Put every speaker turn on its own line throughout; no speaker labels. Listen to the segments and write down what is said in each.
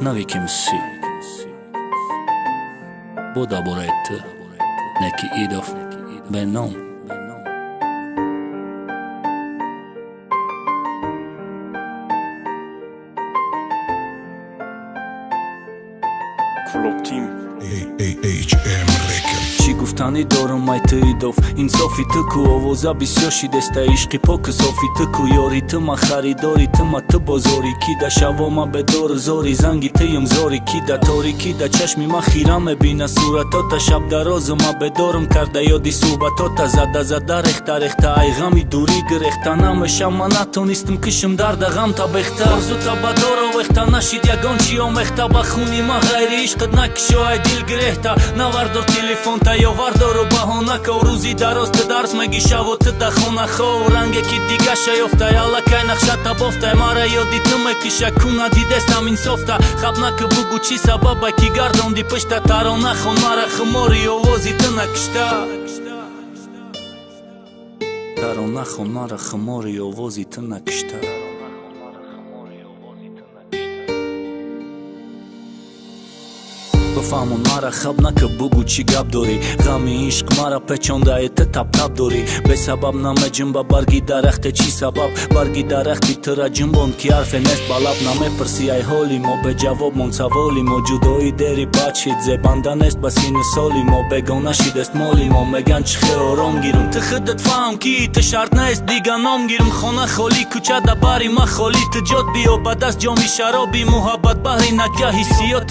Navikim si Boda boretë Neki idof Benom
Kloptim
HM Records
Չի գուфտանի դորում այդ իդով Ինձ սոֆի տկու овոզաբի սյոշի դեստա իշկի պոքը սոֆի տկու Յորի թմա խարիդորի թմա թբոզորի Կիդա շավոմա բեդորը զորի Զանգի թիում զորի Կիդա թորի կիդա չաշմի մա խիրամ է բինա սուրա տոտա Շաբդա ռոզմա բեդորում կարդա յոդի սուբա տոտա Զադա ռեխտա ռեխտա այղամի դուրի գրեխտանամը շամանատոնիստմ կշմ դարդա ғամ տա բեխտա Զուտա բադորով էխտանա շիդյագոն չիո մեխտա բախունի մա ғայրի իշկտ նա կշո այդիլ գրեխտա Նավարդոր տիլիֆոն տա Io vardoro bahonaca uruzi daros te dars me gishavo te da khona kho range ki digasha yofta yalla kayna khshata bofta mara yo ditume kisha kuna didesta min softa khabna ke bugu chi sababa ki gardon di pishta tarona khonara khmori ovozi tna kshta tarona khonara khmori ovozi tna kshta Băfamon mara xabna că bugu chi gabdori Gami ishq mara pechonda e te tap dori Be sabab name jimba bargi darakhte chi sabab Bargi darakhti tëra jimbon ki arfe nest balab Name përsi aj holi mo be gjavob mon cavoli mo Gjudoi deri bachit ze banda nest basini soli mo Be gona shidest moli mo me gan qhe orom girum Të khëdet faum ki të shart nest diganom girum Khona kholi kuqa da bari ma kholi të gjot bio Badas gjomi sharobi muhabat bahri na kja hisiot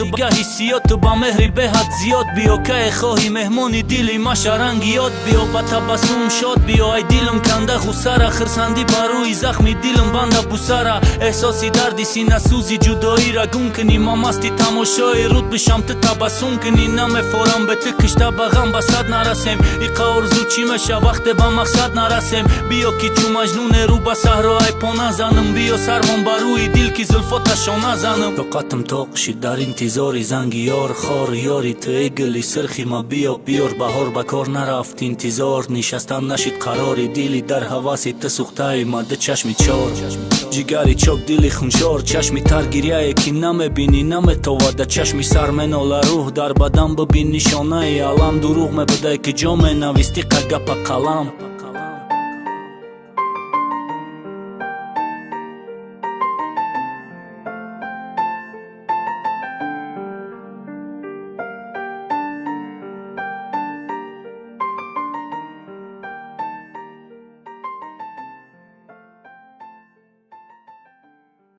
të mehri behat zjot bio ka e khohi mehmoni dili ma sharangiot bio bata basum shot bio ai dilum kanda khusara khrsandi baru i zakhmi dilum banda busara ehsosi dardi sina suzi judoi ragun kni mamasti tamoshoi rut bisham te tabasum kni na me foram bet kishta bagam basad narasem I qaur zuchi me shavakte ba maqsad narasem bio ki chumajnun e ruba sahro ai ponazanım bio sarmon baru i dil ki zulfota shonazanım toqatım toq shidarin tizori zangi yor Khor yori të egli sërkhi ma bior bahor bakor naraft intizor Nishastan nashit qarori dili dar havasi të suhtaj ma dë qashmi qor Gjigari qok dili khunqor Qashmi tar girja e kina me bini na me tova Da qashmi sarmen ola ruh dar badam bë bin nishonaj Alam durugh me bëdaj këgjome na visti ka gapa kalam